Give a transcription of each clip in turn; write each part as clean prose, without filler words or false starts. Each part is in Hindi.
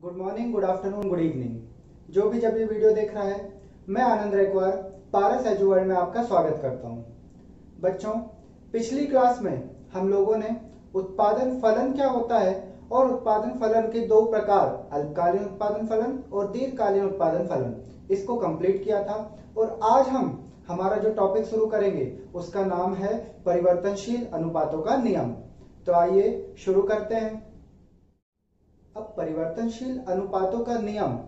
Good morning, good afternoon, good evening. जो भी जब ये वीडियो देख रहा है, मैं आनंद रेकवार पारस एजू वर्ल्ड में आपका स्वागत करता हूँ। बच्चों, पिछली क्लास में हम लोगों ने उत्पादन फलन क्या होता है और उत्पादन फलन के दो प्रकार, अल्पकालीन उत्पादन फलन और दीर्घकालीन उत्पादन फलन, इसको कंप्लीट किया था। और आज हम हमारा जो टॉपिक शुरू करेंगे उसका नाम है परिवर्तनशील अनुपातों का नियम। तो आइए शुरू करते हैं। अब परिवर्तनशील अनुपातों का नियम,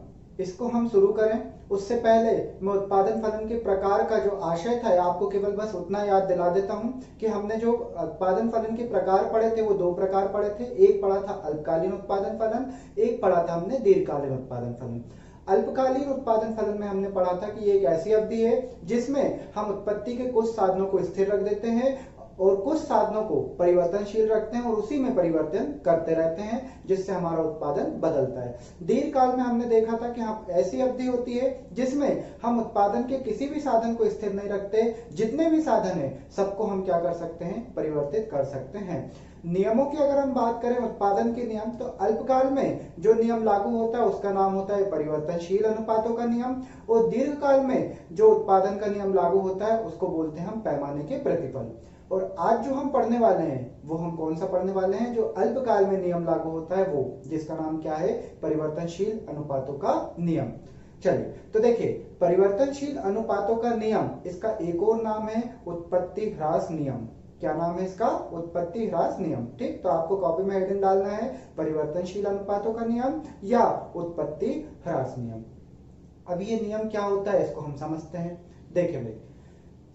इसको हम शुरू करें उससे पहले मैं उत्पादन फलन के प्रकार का जो आशय था आपको केवल बस उतना याद दिला देता हूं कि हमने जो उत्पादन फलन के प्रकार पढ़े थे वो दो प्रकार पढ़े थे। एक पढ़ा था अल्पकालीन उत्पादन फलन, एक पढ़ा था हमने दीर्घकालीन उत्पादन फलन। अल्पकालीन उत्पादन फलन में हमने पढ़ा था कि ये एक ऐसी अवधि है जिसमें हम उत्पत्ति के कुछ साधनों को स्थिर रख देते हैं और कुछ साधनों को परिवर्तनशील रखते हैं और उसी में परिवर्तन करते रहते हैं, जिससे हमारा उत्पादन बदलता है। दीर्घकाल में हमने देखा था कि हम ऐसी अवधि होती है जिसमें हम उत्पादन के किसी भी साधन को स्थिर नहीं रखते, जितने भी साधन है सबको हम क्या कर सकते हैं, परिवर्तित कर सकते हैं। नियमों की अगर हम बात करें उत्पादन के नियम, तो अल्पकाल में जो नियम लागू होता है उसका नाम होता है परिवर्तनशील अनुपातों का नियम, और दीर्घकाल में जो उत्पादन का नियम लागू होता है उसको बोलते हैं हम पैमाने के प्रतिफल। और आज जो हम पढ़ने वाले हैं वो हम कौन सा पढ़ने वाले हैं, जो अल्पकाल में नियम लागू होता है वो, जिसका नाम क्या है, परिवर्तनशील अनुपातों का नियम। चलिए तो देखिए, परिवर्तनशील अनुपातों का नियम, इसका एक और नाम है उत्पत्ति ह्रास नियम। क्या नाम है इसका, उत्पत्ति ह्रास नियम। ठीक, तो आपको कॉपी में हेडिंग डालना है परिवर्तनशील अनुपातों का नियम या उत्पत्ति ह्रास नियम। अब ये नियम क्या होता है इसको हम समझते हैं। देखिए भाई,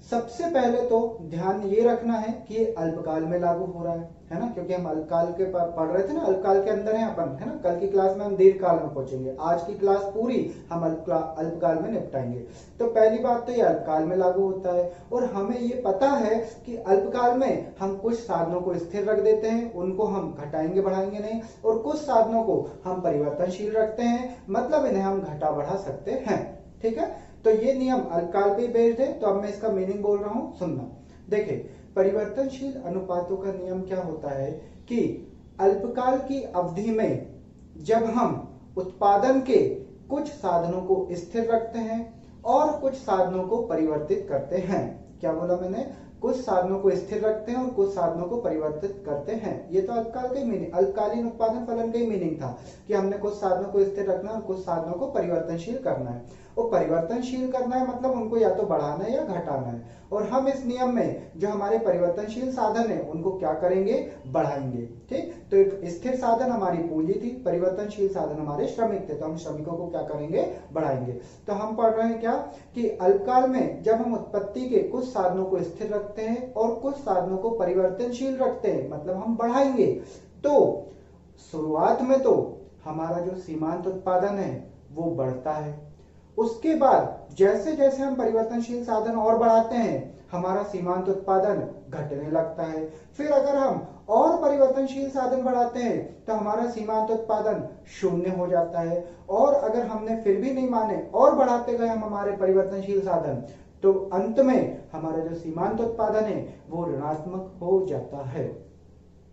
सबसे पहले तो ध्यान ये रखना है कि ये अल्पकाल में लागू हो रहा है ना, क्योंकि हम अल्पकाल के पढ़ रहे थे ना, अल्पकाल के अंदर है अपन, है ना। कल की क्लास में हम दीर्घकाल में पहुंचेंगे, आज की क्लास पूरी हम अल्पकाल में निपटाएंगे। तो पहली बात तो ये अल्पकाल में लागू होता है, और हमें ये पता है कि अल्पकाल में हम कुछ साधनों को स्थिर रख देते हैं, उनको हम घटाएंगे बढ़ाएंगे नहीं, और कुछ साधनों को हम परिवर्तनशील रखते हैं, मतलब इन्हें हम घटा बढ़ा सकते हैं। ठीक है, तो ये नियम अल्पकाल पे बेस्ड है। तो अब मैं इसका मीनिंग बोल रहा हूं, सुनना। देखिए, परिवर्तनशील अनुपातों का नियम क्या होता है कि अल्पकाल की अवधि में जब हम उत्पादन के कुछ साधनों को स्थिर रखते हैं और कुछ साधनों को परिवर्तित करते हैं। क्या बोला मैंने, कुछ साधनों को स्थिर रखते हैं और कुछ साधनों को परिवर्तित करते हैं। ये तो अल्पकाल का मीनिंग, अल्पकालीन उत्पादन फलन का ही मीनिंग था कि हमने कुछ साधनों को स्थिर रखना है और कुछ साधनों को परिवर्तनशील करना है। और परिवर्तनशील करना है मतलब उनको या तो बढ़ाना है या घटाना है। और हम इस नियम में जो हमारे परिवर्तनशील साधन है उनको क्या करेंगे, बढ़ाएंगे। ठीक, तो एक स्थिर साधन हमारी पूंजी थी, परिवर्तनशील साधन हमारे श्रमिक थे, तो हम श्रमिकों को क्या करेंगे, बढ़ाएंगे। तो हम पढ़ रहे हैं क्या कि अल्पकाल में जब हम उत्पत्ति के कुछ साधनों को स्थिर रखते हैं और कुछ साधनों को परिवर्तनशील रखते हैं, मतलब हम बढ़ाएंगे, तो शुरुआत में तो हमारा जो सीमांत उत्पादन है वो बढ़ता है। उसके बाद जैसे जैसे हम परिवर्तनशील साधन और बढ़ाते हैं हमारा सीमांत उत्पादन घटने लगता है। फिर अगर हम और परिवर्तनशील साधन बढ़ाते हैं तो हमारा सीमांत उत्पादन शून्य हो जाता है। और अगर हमने फिर भी नहीं माने और बढ़ाते गए हम हमारे परिवर्तनशील साधन, तो अंत में हमारा जो सीमांत उत्पादन है वो ऋणात्मक हो जाता है।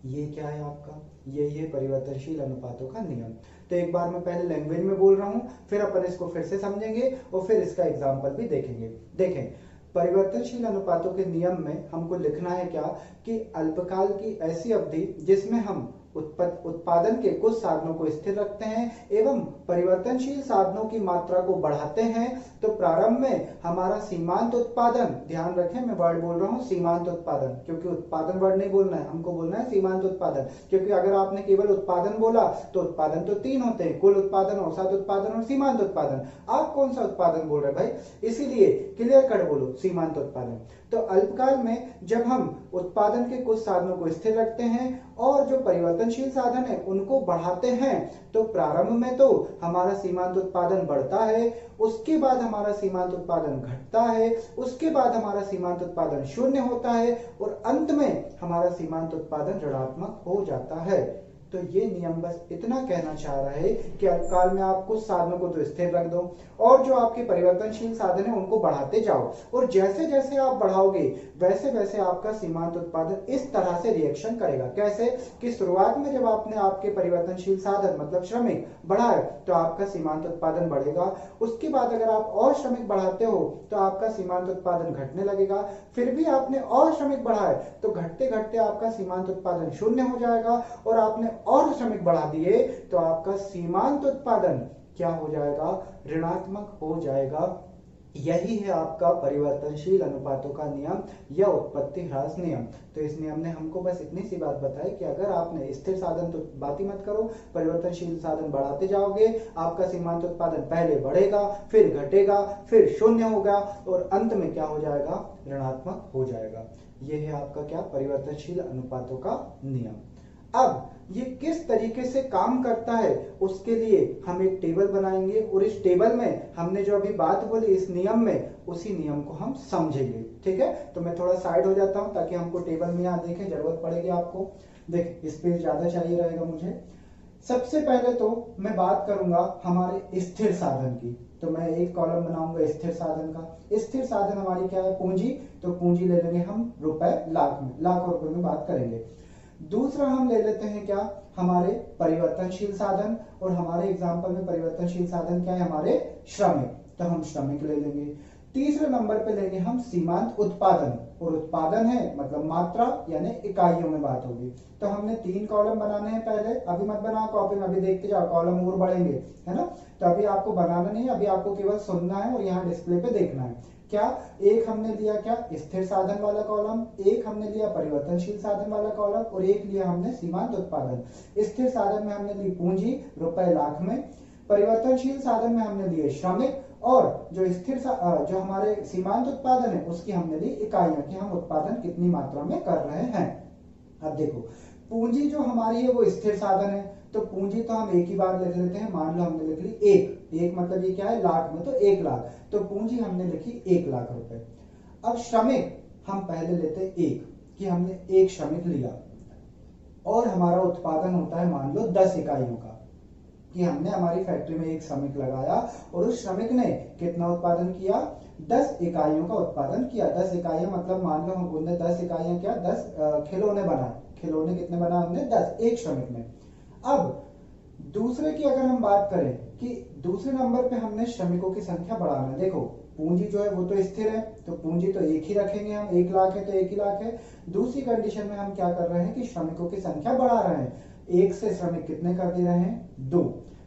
ये क्या है आपका, यही है परिवर्तनशील अनुपातों का नियम। तो एक बार मैं पहले लैंग्वेज में बोल रहा हूं, फिर अपन इसको फिर से समझेंगे और फिर इसका एग्जांपल भी देखेंगे। देखें, परिवर्तनशील अनुपातों के नियम में हमको लिखना है क्या कि अल्पकाल की ऐसी अवधि जिसमें हम उत्पादन के कुछ साधनों को स्थिर रखते हैं एवं परिवर्तनशील साधनों की मात्रा को बढ़ाते हैं, तो प्रारंभ में हमारा सीमांत उत्पादन, ध्यान रखें मैं वर्ड बोल रहा हूं सीमांत उत्पादन, क्योंकि उत्पादन वर्ड नहीं बोलना है, हमको बोलना है सीमांत उत्पादन। क्योंकि अगर आपने केवल उत्पादन बोला तो उत्पादन तो तीन होते हैं, कुल उत्पादन, औसत उत्पादन और सीमांत उत्पादन। आप कौन सा उत्पादन बोल रहे हैं भाई, इसीलिए क्लियर कट बोलो, सीमांत उत्पादन। तो अल्पकाल में जब हम उत्पादन के कुछ साधनों को स्थिर रखते हैं और जो परिवर्तनशील साधन है उनको बढ़ाते हैं, तो प्रारंभ में तो हमारा सीमांत उत्पादन बढ़ता है, उसके बाद हमारा सीमांत उत्पादन घटता है, उसके बाद हमारा सीमांत उत्पादन शून्य होता है और अंत में हमारा सीमांत उत्पादन ऋणात्मक हो जाता है। तो ये नियम बस इतना कहना चाह रहा है कि अल्पकाल में आप कुछ साधनों को तो स्थिर रख दो और जो आपके परिवर्तनशील साधन है उनको बढ़ाते जाओ, और जैसे जैसे आप बढ़ाओगे वैसे वैसे आपका सीमांत उत्पादन इस तरह से रिएक्शन करेगा। कैसे कि शुरुआत में जब आपने आपके परिवर्तनशील साधन मतलब श्रमिक बढ़ाए तो आपका सीमांत उत्पादन बढ़ेगा, उसके बाद अगर आप और श्रमिक बढ़ाते हो तो आपका सीमांत उत्पादन घटने लगेगा, फिर भी आपने और श्रमिक बढ़ाए तो घटते घटते आपका सीमांत उत्पादन शून्य हो जाएगा, और आपने और श्रमिक बढ़ा दिए तो आपका सीमांत उत्पादन क्या हो जाएगा, ऋणात्मक हो जाएगा। यही है आपका परिवर्तनशील अनुपातों का नियम या उत्पत्ति ह्रास नियम। तो इस नियम ने हमको बस इतनी सी बात बताई कि अगर आपने स्थिर साधन तो बात ही मत करो, परिवर्तनशील साधन बढ़ाते जाओगे, आपका सीमांत उत्पादन पहले बढ़ेगा, फिर घटेगा, फिर शून्य होगा, और अंत में क्या हो जाएगा, ऋणात्मक हो जाएगा। यह है आपका क्या, परिवर्तनशील अनुपातों का नियम। अब ये किस तरीके से काम करता है उसके लिए हम एक टेबल बनाएंगे, और इस टेबल में हमने जो अभी बात बोली इस नियम में, उसी नियम को हम समझेंगे। ठीक है, तो मैं थोड़ा साइड हो जाता हूं ताकि हमको टेबल में यहाँ देखें, जरूरत पड़ेगी आपको। देख स्पेस ज्यादा चाहिए रहेगा मुझे। सबसे पहले तो मैं बात करूंगा हमारे स्थिर साधन की, तो मैं एक कॉलम बनाऊंगा स्थिर साधन का। स्थिर साधन हमारी क्या है, पूंजी, तो पूंजी ले लेंगे हम रुपए लाख में, लाखों रुपए में बात करेंगे। दूसरा हम ले लेते हैं क्या, हमारे परिवर्तनशील साधन, और हमारे एग्जांपल में परिवर्तनशील साधन क्या है, हमारे श्रमिक, तो हम श्रमिक ले लेंगे। तीसरे नंबर पे लेंगे हम सीमांत उत्पादन, और उत्पादन है मतलब मात्रा यानी इकाइयों में बात होगी। तो हमने 3 कॉलम बनाने हैं पहले, अभी मत बनाओ कॉपी में, अभी देखते जाओ, कॉलम और बढ़ेंगे, है ना। तो अभी आपको बनाना नहीं है, अभी आपको केवल सुनना है और यहाँ डिस्प्ले पे देखना है। क्या, एक हमने लिया क्या, स्थिर साधन वाला कॉलम, एक हमने लिया परिवर्तनशील साधन वाला कॉलम, और एक लिया हमने सीमांत उत्पादन। स्थिर साधन में हमने ली पूंजी रुपए लाख में, परिवर्तनशील साधन में हमने लिए श्रमिक, और जो जो हमारे सीमांत उत्पादन है उसकी हमने ली इकाइयां, कि हम उत्पादन कितनी मात्रा में कर रहे हैं। अब देखो पूंजी जो हमारी है वो स्थिर साधन है, तो पूंजी तो हम एक ही बार लिख लेते हैं। मान लो हमने लिख ली एक मतलब ये क्या है, लाख में, तो 1 लाख, तो पूंजी हमने लिखी 1 लाख रुपए। अब श्रमिक हम पहले लेते हैं कि हमने एक श्रमिक लिया, और हमारा उत्पादन होता है मान लो 10 इकाइयों का, कि हमने हमारी फैक्ट्री में एक श्रमिक लगाया और उस श्रमिक ने कितना उत्पादन किया, 10 इकाइयों का उत्पादन किया। 10 इकाइयां मतलब मान लो हमने 10 इकाइयां क्या, 10 खिलौने बनाए। खिलौने कितने बनाए हमने, 10, एक श्रमिक में। अब दूसरे की अगर हम बात करें कि दूसरे नंबर पे हमने श्रमिकों की संख्या बढ़ाना है। देखो पूंजी जो है वो तो स्थिर है, तो पूंजी तो एक ही रखेंगे हम, 1 लाख है तो 1 ही लाख है। दूसरी कंडीशन में हम क्या कर रहे हैं कि श्रमिकों की संख्या बढ़ा रहे हैं, 1 से श्रमिक कितने कर दे रहे हैं, 2।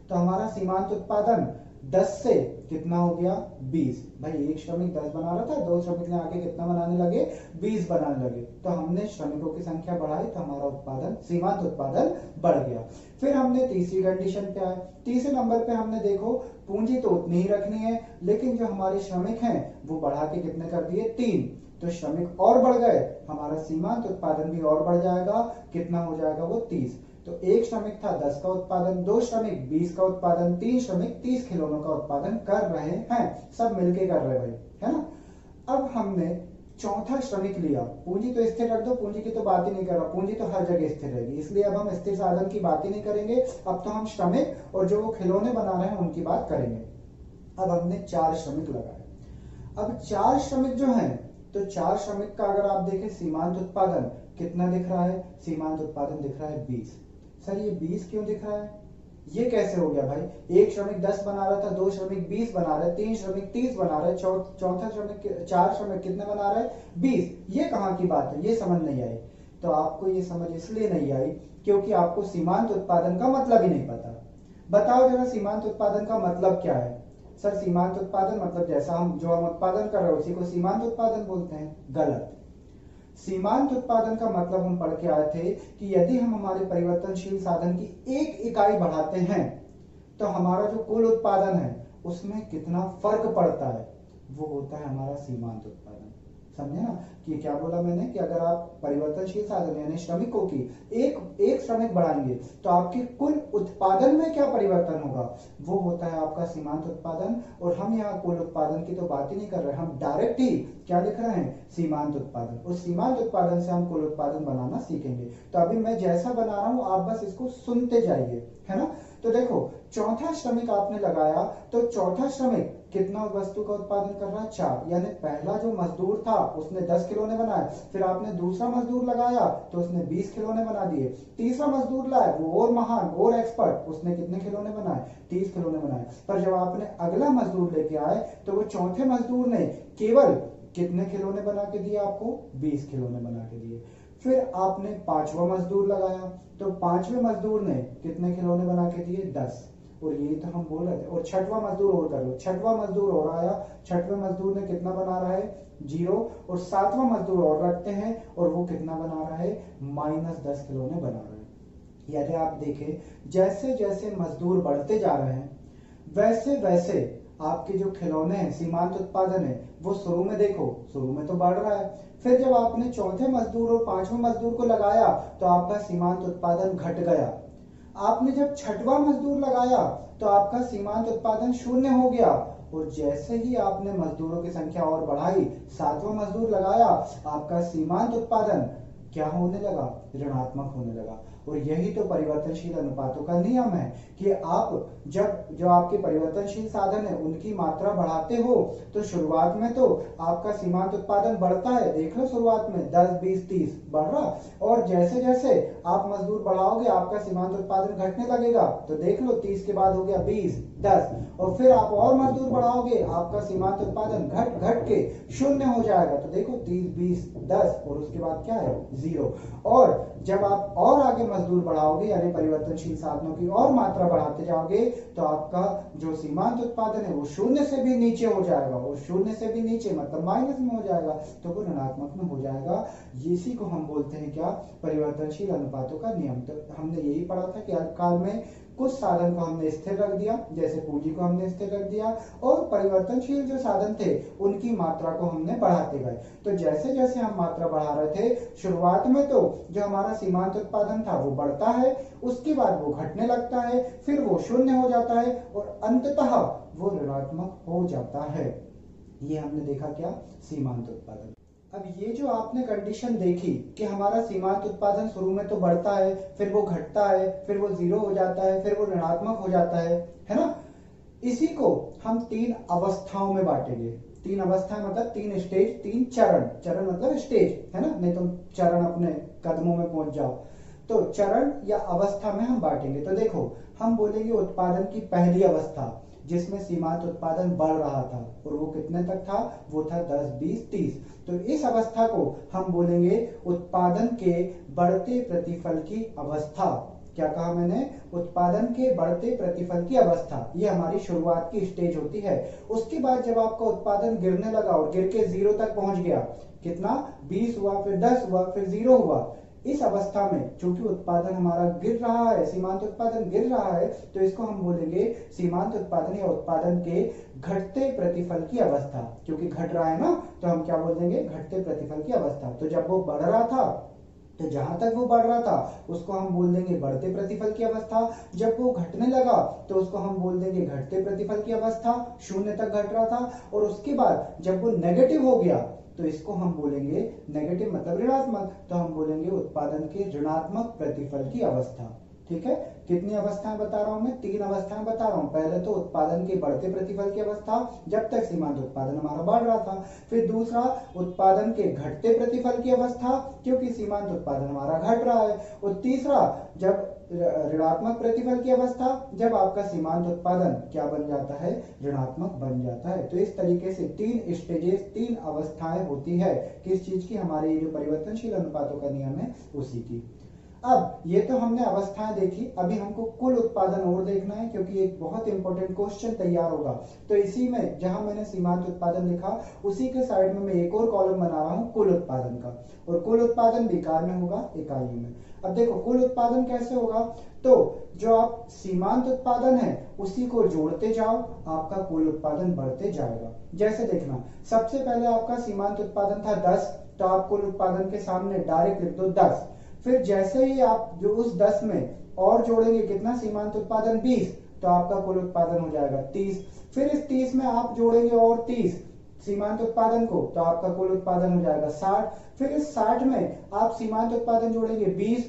तो हमारा सीमांत उत्पादन 10 से कितना हो गया, 20। भाई एक श्रमिक 10 बना रहा था, 2 श्रमिक ने आके कितना बनाने लगे, 20 बनाने लगे। तो हमने श्रमिकों की संख्या बढ़ाई तो हमारा उत्पादन, सीमांत उत्पादन बढ़ गया। फिर हमने तीसरी कंडीशन पे आए। तीसरे नंबर पे हमने देखो पूंजी तो उतनी ही रखनी है, लेकिन जो हमारे श्रमिक हैं वो बढ़ा के कितने कर दिए, 3। तो श्रमिक और बढ़ गए, हमारा सीमांत उत्पादन भी और बढ़ जाएगा, कितना हो जाएगा वो 30। तो एक श्रमिक था 10 का उत्पादन, 2 श्रमिक 20 का उत्पादन, 3 श्रमिक 30 खिलौनों का उत्पादन कर रहे हैं, सब मिलके कर रहे भाई, है ना। अब हमने चौथा श्रमिक लिया, पूंजी तो स्थिर रख दो, पूंजी की तो बात ही नहीं कर रहा, पूंजी तो हर जगह स्थिर रहेगी, इसलिए अब हम स्थिर साधन की बात ही नहीं करेंगे। अब तो हम श्रमिक और जो वो खिलौने बना रहे हैं उनकी बात करेंगे। अब हमने 4 श्रमिक लगाए। अब 4 श्रमिक जो हैं, तो 4 श्रमिक का अगर आप देखें सीमांत उत्पादन कितना दिख रहा है, सीमांत उत्पादन दिख रहा है 20। सर ये 20 क्यों दिख रहा है, ये कैसे हो गया भाई, एक श्रमिक 10 बना रहा था, 2 श्रमिक 20 बना रहे, 3 श्रमिक 30 बना रहे, चौथा श्रमिक 4 श्रमिक कितने बना रहे, 20। ये कहाँ की बात है, ये समझ नहीं आई। तो आपको ये समझ इसलिए नहीं आई क्योंकि आपको सीमांत उत्पादन का मतलब ही नहीं पता। बताओ जरा सीमांत उत्पादन का मतलब क्या है। सर सीमांत उत्पादन मतलब जैसा हम उत्पादन कर रहे हैं उसी को सीमांत उत्पादन बोलते हैं। गलत। सीमांत उत्पादन का मतलब हम पढ़ के आए थे कि यदि हम हमारे परिवर्तनशील साधन की 1 इकाई बढ़ाते हैं तो हमारा जो कुल उत्पादन है उसमें कितना फर्क पड़ता है, वो होता है हमारा सीमांत उत्पादन। समझे ना कि क्या बोला मैंने कि अगर आप परिवर्तनशील साधन यानी श्रमिकों की एक श्रमिक बढ़ाएंगे तो आपके कुल उत्पादन में क्या परिवर्तन होगा, वो होता है आपका सीमांत उत्पादन। और हम यहाँ कुल उत्पादन की तो बात ही नहीं कर रहे, हम डायरेक्ट ही क्या लिख रहे हैं, सीमांत उत्पादन। और सीमांत उत्पादन से हम कुल उत्पादन बनाना सीखेंगे। तो अभी मैं जैसा बना रहा हूं आप बस इसको सुनते जाइए, है ना। तो देखो, चौथा श्रमिक आपने लगाया तो चौथा श्रमिक कितना वस्तु का उत्पादन कर रहा है, 4। यानी पहला जो मजदूर था उसने 10 खिलौने बनाए, फिर आपने दूसरा मजदूर लगाया तो उसने 20 खिलौने बना दिए। तीसरा मजदूर लाए, वो और महान और एक्सपर्ट, उसने कितने खिलौने बनाए, 30 खिलौने बनाए। पर जब आपने अगला मजदूर लेके आए तो वो चौथे मजदूर ने केवल कितने खिलौने बना के दिए आपको, 20 खिलौने बना के दिए। फिर आपने पांचवा मजदूर लगाया तो पांचवें मजदूर ने कितने खिलौने बना के दिए, 10। और ये तो हम बोल रहे थे। और छठवां मजदूर और कर लो, छठवां मजदूर और आया, छठवें मजदूर ने कितना बना रहा है, 0। और सातवां मजदूर और रखते हैं और वो कितना बना रहा है, -10 खिलौने बना रहा है। यदि आप देखें जैसे जैसे मजदूर बढ़ते जा रहे हैं वैसे वैसे आपके जो खिलौने हैं, सीमांत उत्पादन है, वो शुरू में देखो, शुरू में तो बढ़ रहा है। फिर जब आपने चौथे मजदूर और पांचवें मजदूर को लगाया तो आपका सीमांत उत्पादन घट गया। आपने जब छठवां मजदूर लगाया तो आपका सीमांत उत्पादन 0 हो गया। और जैसे ही आपने मजदूरों की संख्या और बढ़ाई, सातवां मजदूर लगाया, आपका सीमांत उत्पादन क्या होने लगा, ऋणात्मक होने लगा। और यही तो परिवर्तनशील अनुपातों का नियम है कि आप जब जो आपके परिवर्तनशील साधन है उनकी मात्रा बढ़ाते हो तो शुरुआत में तो आपका सीमांत उत्पादन बढ़ता है। देख लो शुरुआत में 10, 20, 30 बढ़ रहा, और जैसे जैसे आप मजदूर बढ़ाओगे आपका सीमांत उत्पादन घटने लगेगा। तो देख लो 30 के बाद हो गया 20, 10, और फिर आप और मजदूर बढ़ाओगे आपका सीमांत उत्पादन घट घट के 0 हो जाएगा। तो देखो 30, 20, 10 और उसके बाद क्या है, 0। और जब आप और आगे मजदूर बढ़ाओगे यानी परिवर्तनशील साधनों की और मात्रा बढ़ाते जाओगे तो आपका जो सीमांत उत्पादन है वो 0 से भी नीचे हो जाएगा, और 0 से भी नीचे मतलब माइनस में हो जाएगा, तो वो ऋणात्मक में हो जाएगा। इसी को हम बोलते हैं क्या, परिवर्तनशील अनुपातों का नियम। तो हमने यही पढ़ा था कि अल्पकाल में कुछ साधन को हमने स्थिर रख दिया, जैसे पूंजी को हमने स्थिर रख दिया, और परिवर्तनशील जो साधन थे उनकी मात्रा को हमने बढ़ाते गए। तो जैसे जैसे हम मात्रा बढ़ा रहे थे, शुरुआत में तो जो हमारा सीमांत उत्पादन था वो बढ़ता है, उसके बाद वो घटने लगता है, फिर वो 0 हो जाता है, और अंततः वो ऋणात्मक हो जाता है। ये हमने देखा क्या, सीमांत उत्पादन। अब ये जो आपने कंडीशन देखी कि हमारा सीमांत उत्पादन शुरू में तो बढ़ता है, फिर वो घटता है, फिर वो 0 हो जाता है, फिर वो ऋणात्मक हो जाता है ना। इसी को हम 3 अवस्थाओं में बांटेंगे। 3 अवस्थाएं मतलब 3 स्टेज, 3 चरण। चरण मतलब स्टेज, है ना, नहीं तुम चरण अपने कदमों में पहुंच जाओ। तो चरण या अवस्था में हम बांटेंगे। तो देखो, हम बोलेंगे उत्पादन की पहली अवस्था जिसमें सीमांत उत्पादन बढ़ रहा था, और वो कितने तक था, वो था 10, 20, 30। तो इस अवस्था को हम बोलेंगे उत्पादन के बढ़ते प्रतिफल की अवस्था। क्या कहा मैंने, उत्पादन के बढ़ते प्रतिफल की अवस्था, ये हमारी शुरुआत की स्टेज होती है। उसके बाद जब आपका उत्पादन गिरने लगा और गिर के 0 तक पहुंच गया, कितना, 20 हुआ, फिर 10 हुआ, फिर 0 हुआ, इस अवस्था में चूंकि उत्पादन हमारा गिर रहा है, सीमांत उत्पादन गिर रहा है, तो इसको हम बोलेंगे सीमांत उत्पादन या उत्पादन के घटते प्रतिफल की अवस्था। क्योंकि घट रहा है ना, तो हम क्या बोल देंगे, घटते प्रतिफल की अवस्था। तो जब वो बढ़ रहा था तो जहां तक वो बढ़ रहा था उसको हम बोल देंगे बढ़ते प्रतिफल की अवस्था। जब वो घटने लगा तो उसको हम बोल देंगे घटते प्रतिफल की अवस्था, 0 तक घट रहा था। और उसके बाद जब वो नेगेटिव हो गया तो इसको हम बोलेंगे, नेगेटिव मतलब ऋणात्मक, तो हम बोलेंगे उत्पादन के ऋणात्मक प्रतिफल की अवस्था। ठीक है, कितनी अवस्थाएं बता रहा हूं मैं, 3 अवस्थाएं बता रहा हूं। पहले तो उत्पादन के बढ़ते प्रतिफल की अवस्था, जब तक सीमांत उत्पादन हमारा बढ़ रहा था। फिर दूसरा, उत्पादन के घटते प्रतिफल की अवस्था, क्योंकि सीमांत उत्पादन हमारा घट रहा है। और तीसरा, जब ऋणात्मक प्रतिफल की अवस्था, जब आपका सीमांत उत्पादन क्या बन जाता है, ऋणात्मक बन जाता है। तो इस तरीके से 3 स्टेजेस, 3 अवस्थाएं होती है किस चीज की, हमारे जो परिवर्तनशील अनुपातों का नियम है उसी की। अब ये तो हमने अवस्थाएं देखी, अभी हमको कुल उत्पादन और देखना है, क्योंकि एक बहुत इंपॉर्टेंट क्वेश्चन तैयार होगा। तो इसी में जहां मैंने सीमांत उत्पादन लिखा उसी के साइड में मैं एक और कॉलम बना रहा हूं कुल उत्पादन का, और कुल उत्पादन विकार में होगा, इकाई में। अब देखो कुल उत्पादन कैसे होगा, तो जो आप सीमांत उत्पादन है उसी को जोड़ते जाओ, आपका कुल उत्पादन बढ़ते जाएगा। जैसे देखना, सबसे पहले आपका सीमांत उत्पादन था 10, तो आप कुल उत्पादन के सामने डायरेक्ट लिख दो 10। फिर जैसे ही आप जो उस 10 में और जोड़ेंगे कितना सीमांत उत्पादन 20, तो आपका कुल उत्पादन हो जाएगा 30। फिर इस 30 में आप जोड़ेंगे और 30 सीमांत उत्पादन को, तो आपका कुल उत्पादन हो जाएगा 60। फिर इस 60 में आप सीमांत उत्पादन जोड़ेंगे 20,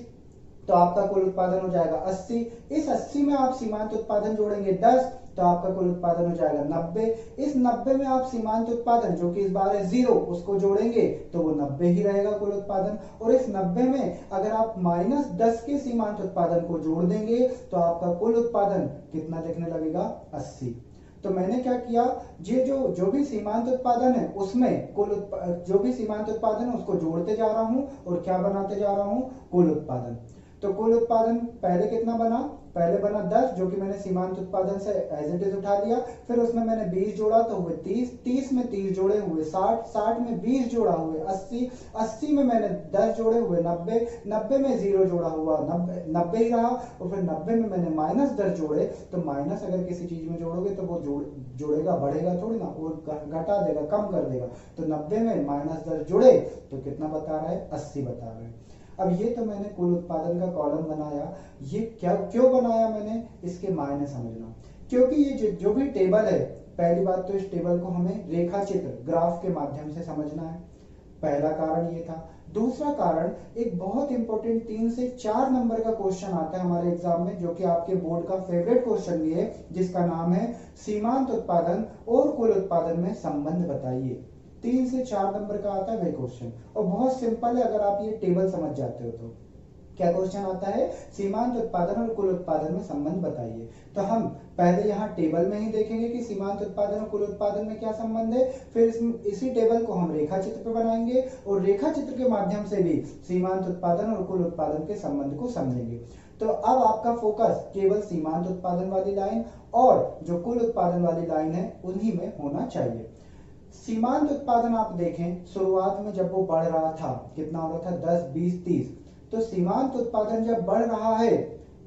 तो आपका कुल उत्पादन हो जाएगा 80। इस 80 में आप सीमांत उत्पादन जोड़ेंगे 10, तो आपका कुल उत्पादन हो जाएगा 90। इस 90 में आप सीमांत उत्पादन जो कि इस बार है 0 उसको जोड़ेंगे तो वो 90 ही रहेगा कुल उत्पादन। और इस 90 में अगर आप -10 के सीमांत उत्पादन को जोड़ देंगे तो आपका कुल उत्पादन कितना दिखने लगेगा 80। तो मैंने क्या किया, ये जो भी सीमांत उत्पादन है उसमें जो भी सीमांत उत्पादन है उसको जोड़ते जा रहा हूं और क्या बनाते जा रहा हूं, कुल उत्पादन। तो कुल उत्पादन पहले कितना बना, पहले बना 10 जो कि मैंने सीमांत उत्पादन से एज इट इज उठा लिया। फिर उसमें मैंने 20 जोड़ा तो हुए 30, 30 में 30 जोड़े हुए 60, 60 में 20 जोड़ा हुए 80, 80 में मैंने 10 जोड़े हुए 90, 90 में 0 जोड़ा हुआ 90 ही रहा। और फिर 90 में मैंने -10 जोड़े, तो माइनस अगर किसी चीज में जोड़ोगे तो वो जोड़ेगा बढ़ेगा थोड़ी ना, और घटा देगा कम कर देगा। तो 90 में -10 जुड़े तो कितना बता रहा है, 80 बता रहा है। अब ये तो मैंने कुल उत्पादन का कॉलम बनाया, ये क्यों बनाया मैंने, इसके मायने समझना। क्योंकि ये जो भी टेबल है, पहली बात तो इस टेबल को हमें रेखा चित्र ग्राफ के माध्यम से समझना है, पहला कारण ये था। दूसरा कारण एक बहुत इंपॉर्टेंट 3 से 4 नंबर का क्वेश्चन आता है हमारे एग्जाम में, जो कि आपके बोर्ड का फेवरेट क्वेश्चन भी है, जिसका नाम है सीमांत उत्पादन और कुल उत्पादन में संबंध बताइए। 3 से 4 नंबर का आता है वही क्वेश्चन, और बहुत सिंपल है अगर आप ये टेबल समझ जाते हो तो। क्या क्वेश्चन आता है, सीमांत उत्पादन और कुल उत्पादन में संबंध बताइए। तो हम पहले यहाँ टेबल में ही देखेंगे कि सीमांत उत्पादन और कुल उत्पादन में क्या संबंध है, फिर इसी टेबल को हम रेखा चित्र पे बनाएंगे और रेखा चित्र के माध्यम से भी सीमांत उत्पादन और कुल उत्पादन के संबंध को समझेंगे। तो अब आपका फोकस केवल सीमांत उत्पादन वाली लाइन और जो कुल उत्पादन वाली लाइन है उन्हीं में होना चाहिए। सीमांत उत्पादन आप देखें, शुरुआत में जब वो बढ़ रहा था, कितना हो रहा था 10, 20, 30, तो सीमांत उत्पादन जब बढ़ रहा है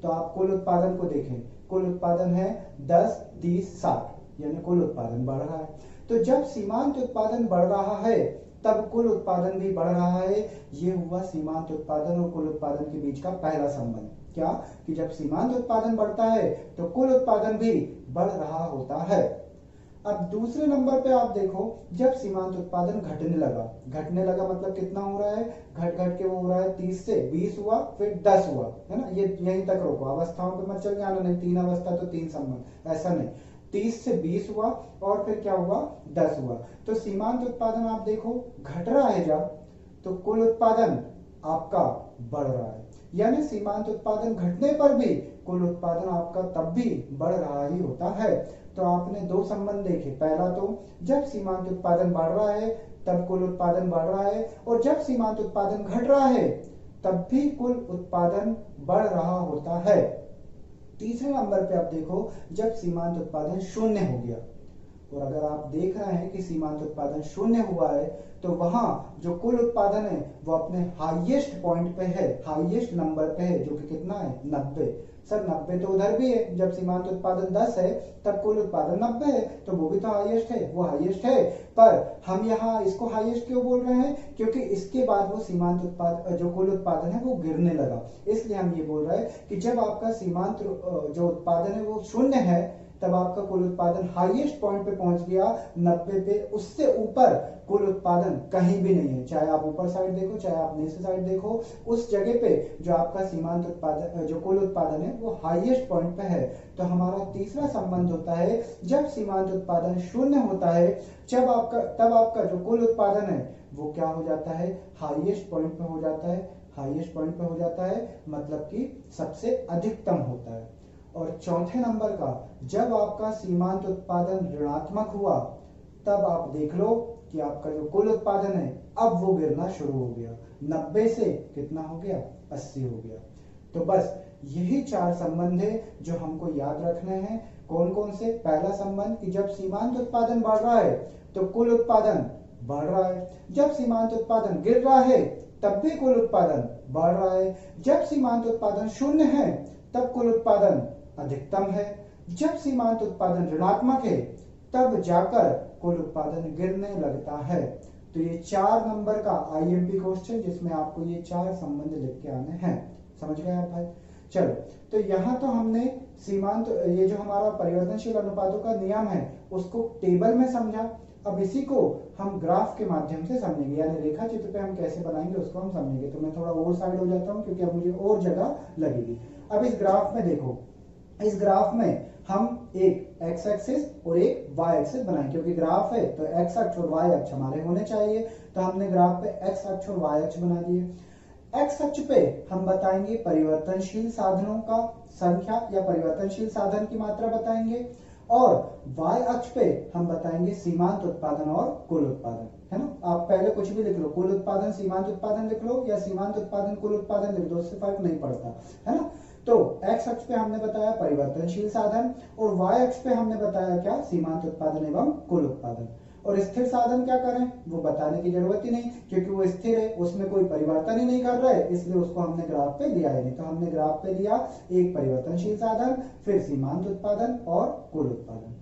तो आप कुल उत्पादन को देखें, कुल उत्पादन है 10, 30, 60, यानी कुल उत्पादन बढ़ रहा है। तो जब सीमांत उत्पादन बढ़ रहा है तब कुल उत्पादन भी बढ़ रहा है। ये हुआ सीमांत उत्पादन और कुल उत्पादन के बीच का पहला संबंध। क्या कि जब सीमांत उत्पादन बढ़ता है तो कुल उत्पादन भी बढ़ रहा होता है। अब दूसरे नंबर पे आप देखो, जब सीमांत उत्पादन घटने लगा मतलब कितना हो रहा है, घट घट के वो हो रहा है 30 से 20 हुआ, फिर 10 हुआ, है ना, ये यहीं तक रोको, अवस्थाओं पे मत चल जाना, नहीं 3 अवस्था तो 3 संबंध, ऐसा नहीं। 30 से 20 हुआ और फिर क्या हुआ, 10 हुआ। तो सीमांत उत्पादन आप देखो घट रहा है जब, तो कुल उत्पादन आपका बढ़ रहा है, यानी सीमांत उत्पादन घटने पर भी कुल उत्पादन आपका तब भी बढ़ रहा ही होता है। तो आपने 2 संबंध देखे, पहला तो जब सीमांत उत्पादन बढ़ रहा है तब कुल उत्पादन बढ़ रहा है, और जब सीमांत उत्पादन घट रहा है तब भी कुल उत्पादन बढ़ रहा होता है। तीसरे नंबर पे आप देखो, जब सीमांत उत्पादन शून्य हो गया, और अगर आप देख रहे हैं कि सीमांत उत्पादन शून्य हुआ है तो वहां जो कुल उत्पादन है वो अपने हाईएस्ट पॉइंट पे है, हाईएस्ट नंबर पे है, जो कि कितना है 90। सर 90 तो उधर भी है, जब सीमांत उत्पादन 10 है तब कुल उत्पादन 90 है, तो वो भी तो हाईएस्ट है, वो हाईएस्ट है। पर हम यहाँ इसको हाईएस्ट क्यों बोल रहे हैं, क्योंकि इसके बाद वो सीमांत उत्पादन जो कुल उत्पादन है वो गिरने लगा, इसलिए हम ये बोल रहे हैं कि जब आपका सीमांत जो उत्पादन है वो शून्य है तब आपका कुल उत्पादन हाईएस्ट पॉइंट पे पहुंच गया 90 पे, उससे ऊपर कुल उत्पादन कहीं भी नहीं है। चाहे आप ऊपर साइड देखो, चाहे आप नीचे साइड देखो, उस जगह पे जो आपका सीमांत उत्पादन जो कुल उत्पादन है वो हाईएस्ट पॉइंट पे है। तो हमारा तीसरा संबंध होता है, जब सीमांत उत्पादन शून्य होता है तब आपका जो कुल उत्पादन है वो क्या हो जाता है, हाईएस्ट पॉइंट पे हो जाता है, हाईएस्ट पॉइंट पे हो जाता है, मतलब कि सबसे अधिकतम होता है। और चौथे नंबर का, जब आपका सीमांत उत्पादन ऋणात्मक हुआ तब आप देख लो कि आपका जो कुल उत्पादन है अब वो गिरना शुरू हो गया, 90 से कितना हो गया, 80 हो गया। तो बस यही 4 संबंध है जो हमको याद रखने हैं। कौन कौन से, पहला संबंध कि जब सीमांत उत्पादन बढ़ रहा है तो कुल उत्पादन बढ़ रहा है, जब सीमांत उत्पादन गिर रहा है तब भी कुल उत्पादन बढ़ रहा है, जब सीमांत उत्पादन शून्य है तब कुल उत्पादन अधिकतम है, जब सीमांत उत्पादन ऋणात्मक है तब जाकर कुल उत्पादन गिरने लगता है। तो ये 4 नंबर का आईएमपी क्वेश्चन जिसमें आपको ये 4 संबंध लिख के आने हैं। समझ गए आप भाई? चलो, तो यहां तो हमने सीमांत, ये जो हमारा परिवर्तनशील अनुपातों का नियम है उसको टेबल में समझा। अब इसी को हम ग्राफ के माध्यम से समझेंगे, यानी रेखा चित्र पे हम कैसे बनाएंगे उसको हम समझेंगे। तो मैं थोड़ा और साइड हो जाता हूं क्योंकि अब मुझे और जगह लगेगी। अब इस ग्राफ में देखो, इस ग्राफ में हम एक एक्स एक्सिस और एक वाई एक्सिस बनाएंगे, क्योंकि ग्राफ है तो एक्स अक्ष और वाई अक्ष हमारे होने चाहिए। तो हमने ग्राफ पे एक्स अक्ष और वाई अक्ष बना दिए। एक्स अक्ष पे हम बताएंगे परिवर्तनशील साधनों का संख्या या परिवर्तनशील साधन की मात्रा बताएंगे, और वाई अक्ष पे हम बताएंगे सीमांत उत्पादन और कुल उत्पादन, है ना। आप पहले कुछ भी लिख लो, कुल उत्पादन सीमांत उत्पादन लिख लो या सीमांत उत्पादन कुल उत्पादन लिख दो, उससे फर्क नहीं पड़ता, है ना। तो एक्स अक्ष पे हमने बताया परिवर्तनशील साधन और वाई अक्ष पे हमने बताया क्या, सीमांत उत्पादन एवं कुल उत्पादन। और स्थिर साधन क्या करें वो बताने की जरूरत ही नहीं, क्योंकि वो स्थिर है, उसमें कोई परिवर्तन ही नहीं कर रहा है, इसलिए उसको हमने ग्राफ पे लिया ही नहीं। तो हमने ग्राफ पे लिया एक परिवर्तनशील साधन, फिर सीमांत उत्पादन और कुल उत्पादन।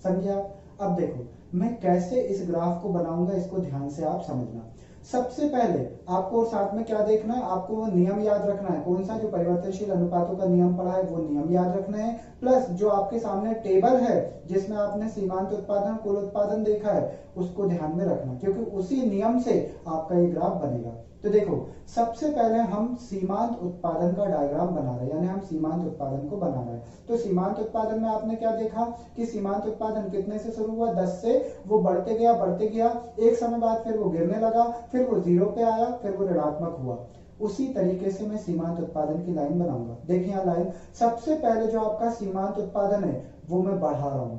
समझे आप? अब देखो मैं कैसे इस ग्राफ को बनाऊंगा, इसको ध्यान से आप समझना। सबसे पहले आपको और साथ में क्या देखना है, आपको वो नियम याद रखना है। कौन सा? जो परिवर्तनशील अनुपातों का नियम पढ़ा है वो नियम याद रखना है, प्लस जो आपके सामने टेबल है जिसमें आपने सीमांत उत्पादन कुल उत्पादन देखा है उसको ध्यान में रखना, क्योंकि उसी नियम से आपका ये ग्राफ बनेगा। तो देखो सबसे पहले हम सीमांत उत्पादन का डायग्राम बना रहे हैं, यानी हम सीमांत उत्पादन को बना रहे हैं। तो सीमांत उत्पादन में आपने क्या देखा कि सीमांत उत्पादन कितने से शुरू हुआ, 10 से, वो बढ़ते गया, एक समय बाद फिर वो गिरने लगा, फिर वो 0 पे आया, फिर वो ऋणात्मक हुआ। उसी तरीके से मैं सीमांत उत्पादन की लाइन बनाऊंगा। देखिए यहाँ लाइन, सबसे पहले जो आपका सीमांत उत्पादन है वो मैं बढ़ा रहा हूं,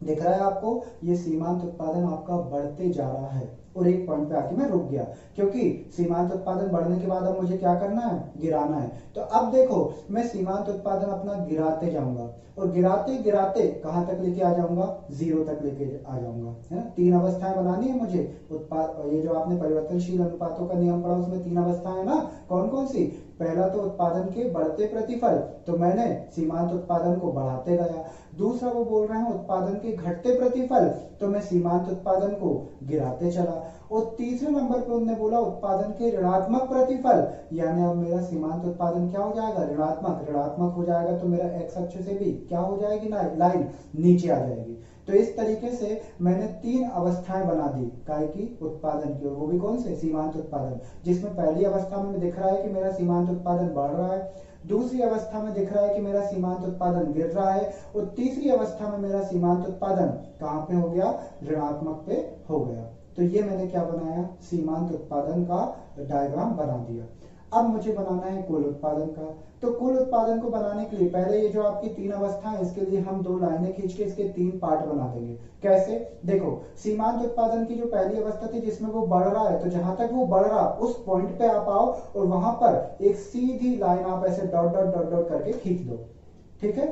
दिख रहा है आपको, ये सीमांत उत्पादन आपका बढ़ते जा रहा है और एक पॉइंट पे आके मैं रुक गया, क्योंकि सीमांत उत्पादन बढ़ने के बाद अब मुझे क्या करना है, गिराना है। तो अब देखो मैं सीमांत उत्पादन अपना गिराते जाऊंगा और गिराते गिराते कहां तक लेके आ जाऊंगा, 0 तक लेके आ जाऊंगा, है ना। 3 अवस्थाएं बनानी है मुझे उत्पाद, ये जो आपने परिवर्तनशील अनुपातों का नियम पढ़ा उसमें 3 अवस्थाएं ना, कौन कौन सी? पहला तो उत्पादन के बढ़ते प्रतिफल, तो मैंने सीमांत उत्पादन को बढ़ाते गया। दूसरा वो बोल रहे हैं उत्पादन के घटते प्रतिफल, तो मैं सीमांत उत्पादन को गिराते चला। और तीसरे नंबर पे उन्होंने बोला उत्पादन के ऋणात्मक प्रतिफल, यानी अब मेरा सीमांत उत्पादन क्या हो जाएगा, ऋणात्मक हो जाएगा। तो मेरा एक्स अक्ष से भी क्या हो जाएगी, लाइन नीचे आ जाएगी। तो इस तरीके से मैंने 3 अवस्थाएं बना दी काय की, उत्पादन की, और वो भी कौन से, सीमांत उत्पादन। जिसमें पहली अवस्था में दिख रहा है कि मेरा सीमांत उत्पादन बढ़ रहा है, दूसरी अवस्था में दिख रहा है कि मेरा सीमांत उत्पादन गिर रहा है, और तीसरी अवस्था में मेरा सीमांत उत्पादन कहां पे हो गया, ऋणात्मक पे हो गया। तो ये मैंने क्या बनाया, सीमांत उत्पादन का डायग्राम बना दिया। अब मुझे बनाना है कुल उत्पादन का। तो कुल उत्पादन को बनाने के लिए पहले ये जो आपकी 3 अवस्था है इसके लिए हम 2 लाइनें खींच के इसके 3 पार्ट बना देंगे। कैसे? देखो सीमांत उत्पादन की जो पहली अवस्था थी जिसमें वो बढ़ रहा है, तो जहां तक वो बढ़ रहा उस पॉइंट पे आप आओ और वहां पर एक सीधी लाइन आप ऐसे डॉट डॉट डॉट डॉट करके खींच दो, ठीक है।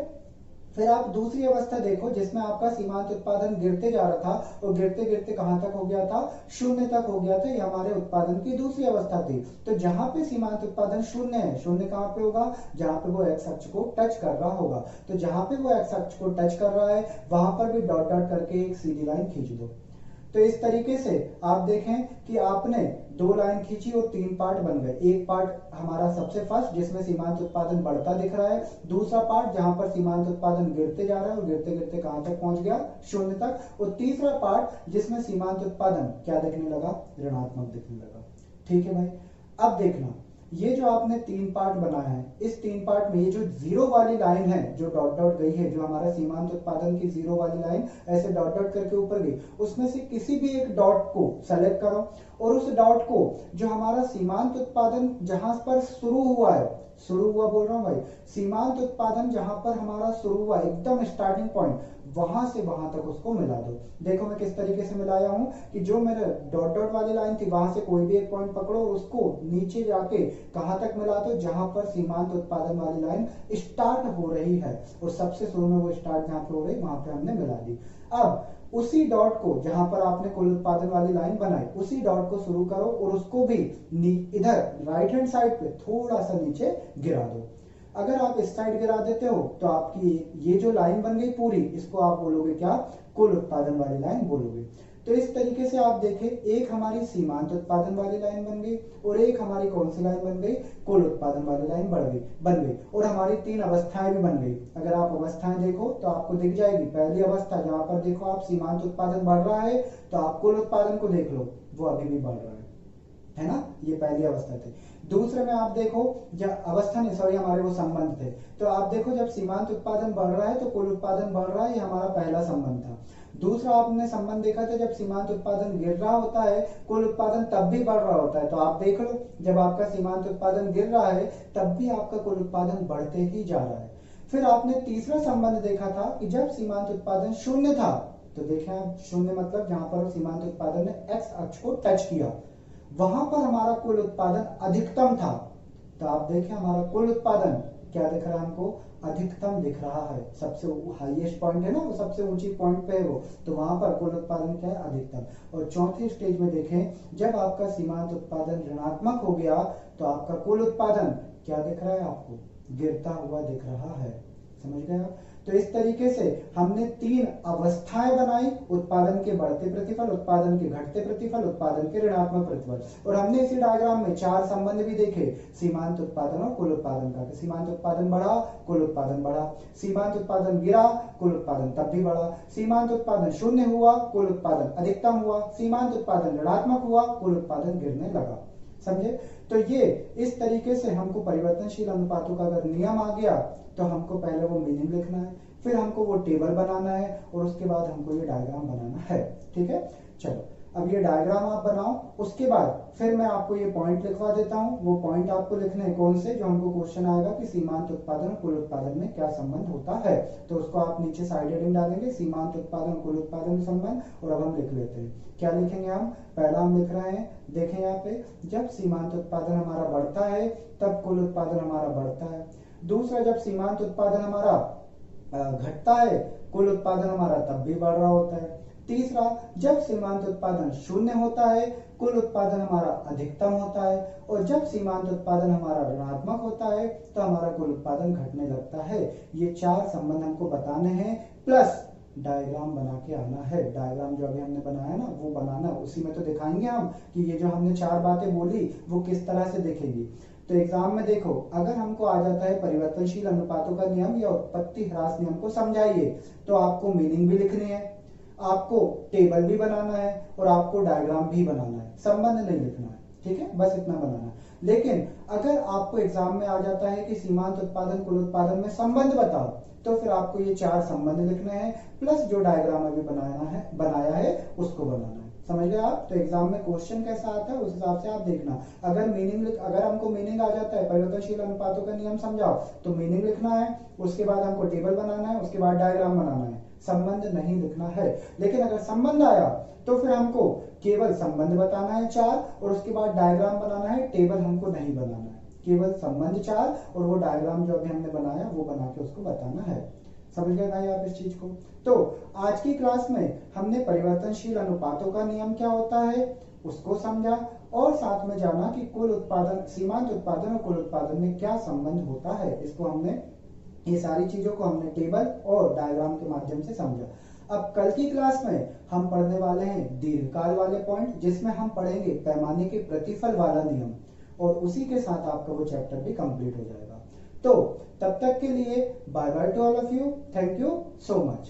फिर आप दूसरी अवस्था देखो जिसमें आपका सीमांत उत्पादन गिरते जा रहा था और गिरते गिरते कहां तक हो गया था, 0 तक हो गया था। ये हमारे उत्पादन की दूसरी अवस्था थी। तो जहां पे सीमांत उत्पादन 0 है, 0 कहां पे होगा, जहां पे वो एक्स अक्ष को टच कर रहा होगा। तो जहां पे वो एक्स अक्ष को टच कर रहा है वहां पर भी डॉट डॉट करके एक सीधी लाइन खींच दो। तो इस तरीके से आप देखें कि आपने 2 लाइन खींची और 3 पार्ट बन गए। एक पार्ट हमारा सबसे फर्स्ट जिसमें सीमांत उत्पादन बढ़ता दिख रहा है, दूसरा पार्ट जहां पर सीमांत उत्पादन गिरते जा रहा है और गिरते गिरते कहां तक पहुंच गया, 0 तक, और तीसरा पार्ट जिसमें सीमांत उत्पादन क्या दिखने लगा, ऋणात्मक दिखने लगा। ठीक है भाई। अब देखना ये जो आपने 3 पार्ट बनाया है, इस 3 पार्ट में ये जो 0 वाली लाइन है जो डॉट डॉट गई है, जो हमारा सीमांत उत्पादन की 0 वाली लाइन ऐसे डॉट डॉट करके ऊपर गई, उसमें से किसी भी एक डॉट को सेलेक्ट करो और उस डॉट को जो हमारा सीमांत उत्पादन जहां पर शुरू हुआ है, शुरू हुआ बोल रहा हूं भाई, सीमांत उत्पादन जहां पर हमारा शुरू हुआ एकदम स्टार्टिंग पॉइंट, वहां से वहां तक उसको मिला दो। देखो मैं किस तरीके से मिलाया हूं कि जो मेरे डॉट डॉट वाली लाइन थी वहां से कोई भी एक पॉइंट पकड़ो और उसको नीचे जाके कहां तक मिला दो, जहां पर सीमांत उत्पादन वाली लाइन स्टार्ट हो रही है, और सबसे शुरू में वो स्टार्ट जहां पे हो रही वहां पे हमने मिला दी। अब उसी डॉट को जहां पर आपने कुल उत्पादन वाली लाइन बनाई, उसी डॉट को शुरू करो और उसको भी इधर राइट हैंड साइड पे थोड़ा सा नीचे गिरा दो। अगर आप इस साइड गिरा देते हो तो आपकी ये जो लाइन बन गई पूरी, इसको आप बोलोगे क्या, कुल उत्पादन वाली लाइन बोलोगे। तो इस तरीके से आप देखें, एक हमारी सीमांत उत्पादन वाली लाइन बन गई और एक हमारी कौन सी लाइन बन गई, कुल उत्पादन वाली लाइन बन गई और हमारी 3 अवस्थाएं भी बन गई। अगर आप अवस्थाएं देखो तो आपको दिख जाएगी। पहली अवस्था जहां पर देखो आप सीमांत उत्पादन बढ़ रहा है, तो आप कुल उत्पादन को देख लो, वो अभी भी बढ़ रहा है ना, ये पहली अवस्था थी। दूसरे में आप देखो, जब अवस्था नहीं सॉरी हमारे वो संबंध थे, तो आप देखो जब सीमांत उत्पादन बढ़ रहा है तो कुल उत्पादन बढ़ रहा है, ये हमारा पहला संबंध था। दूसरा आपने संबंध देखा था, जब सीमांत उत्पादन गिर रहा होता है कुल उत्पादन तब भी बढ़ रहा होता है। तो आप देख लो, जब आपका सीमांत उत्पादन गिर रहा है तब भी आपका कुल उत्पादन बढ़ते ही जा रहा है। फिर आपने तीसरा संबंध देखा था कि जब सीमांत उत्पादन शून्य था, तो देखें आप, शून्य मतलब जहां पर सीमांत उत्पादन ने एक्स अक्ष को टच किया, वहां पर हमारा कुल उत्पादन अधिकतम था। तो आप देखें हमारा कुल उत्पादन क्या दिख रहा है हमको, अधिकतम दिख रहा है। सबसे हाईएस्ट पॉइंट है ना, वो सबसे ऊंची पॉइंट पे है वो, तो वहां पर कुल उत्पादन क्या है, अधिकतम। और चौथी स्टेज में देखें, जब आपका सीमांत उत्पादन ऋणात्मक हो गया तो आपका कुल उत्पादन क्या दिख रहा है आपको, गिरता हुआ दिख रहा है। समझ गए आप? तो इस तरीके से हमने 3 अवस्थाएं बनाई, उत्पादन के बढ़ते प्रतिफल, उत्पादन के घटते प्रतिफल, उत्पादन के ऋणात्मक प्रतिफल। और हमने इसी डायग्राम में 4 संबंध भी देखे, सीमांत उत्पादन और कुल उत्पादन का। सीमांत उत्पादन बढ़ा, कुल उत्पादन बढ़ा। सीमांत उत्पादन गिरा, कुल उत्पादन तब भी बढ़ा। सीमांत उत्पादन शून्य हुआ, कुल उत्पादन अधिकतम हुआ। सीमांत उत्पादन ऋणात्मक हुआ, कुल उत्पादन गिरने लगा। समझे? तो ये इस तरीके से हमको परिवर्तनशील अनुपातों का अगर नियम आ गया तो हमको पहले वो मीनिंग लिखना है, फिर हमको वो टेबल बनाना है और उसके बाद हमको ये डायग्राम बनाना है। ठीक है, चलो अब ये डायग्राम आप बनाओ, उसके बाद फिर मैं आपको ये पॉइंट लिखवा देता हूं। वो पॉइंट आपको लिखने हैं कौन से, जो हमको क्वेश्चन आएगा कि सीमांत उत्पादन और कुल उत्पादन में क्या संबंध होता है। तो उसको आप नीचे साइड हेडिंग डालेंगे, सीमांत उत्पादन और कुल उत्पादन में संबंध, और अब हम लिख लेते हैं। क्या लिखेंगे हम, पहला हम लिख रहे हैं, देखें यहाँ पे, जब सीमांत उत्पादन हमारा बढ़ता है तब कुल उत्पादन हमारा बढ़ता है। दूसरा, जब सीमांत उत्पादन हमारा घटता है कुल उत्पादन हमारा तब भी बढ़ रहा होता है। तीसरा, जब सीमांत उत्पादन शून्य होता है कुल उत्पादन हमारा अधिकतम होता है, और जब सीमांत उत्पादन हमारा ऋणात्मक होता है तो हमारा कुल उत्पादन घटने लगता है। ये 4 संबंध हमको बताने हैं, प्लस डायग्राम बना के आना है। डायग्राम जो अभी हमने बनाया ना वो बनाना, उसी में तो दिखाएंगे हम कि ये जो हमने 4 बातें बोली वो किस तरह से दिखेगी। तो एग्जाम में देखो, अगर हमको आ जाता है परिवर्तनशील अनुपातों का नियम या उत्पत्ति ह्रास नियम को समझाइए, तो आपको मीनिंग भी लिखनी है, आपको टेबल भी बनाना है और आपको डायग्राम भी बनाना है, संबंध नहीं लिखना है। ठीक है, बस इतना बनाना है। लेकिन अगर आपको एग्जाम में आ जाता है कि सीमांत उत्पादन कुल उत्पादन में संबंध बताओ, तो फिर आपको ये 4 संबंध लिखने हैं, प्लस जो डायग्राम अभी बनाया है उसको बनाना है। समझ गए आप? तो एग्जाम में क्वेश्चन कैसा आता है उस हिसाब से आप देखना। अगर हमको मीनिंग आ जाता है परिवर्तनशील अनुपातों का नियम समझाओ, तो मीनिंग लिखना है, उसके बाद हमको टेबल बनाना है, उसके बाद डायग्राम बनाना है, संबंध नहीं लिखना है। लेकिन अगर संबंध आया तो फिर हमको केवल संबंध बताना है 4, और उसके बाद डायग्राम बनाना है, टेबल हमको नहीं बनाना है। केवल संबंध 4 और वो डायग्राम जो अभी हमने बनाया वो बना के उसको बताना है। समझ गए भाई आप इस चीज को? तो आज की क्लास में हमने परिवर्तनशील अनुपातों का नियम क्या होता है उसको समझा, और साथ में जाना कि कुल उत्पादन, सीमांत उत्पादन और कुल उत्पादन में क्या संबंध होता है। इसको हमने, ये सारी चीजों को हमने टेबल और डायग्राम के माध्यम से समझा। अब कल की क्लास में हम पढ़ने वाले हैं दीर्घकाल वाले पॉइंट, जिसमें हम पढ़ेंगे पैमाने के प्रतिफल वाला नियम, और उसी के साथ आपका वो चैप्टर भी कंप्लीट हो जाएगा। तो तब तक के लिए bye bye to all of you, thank you so much.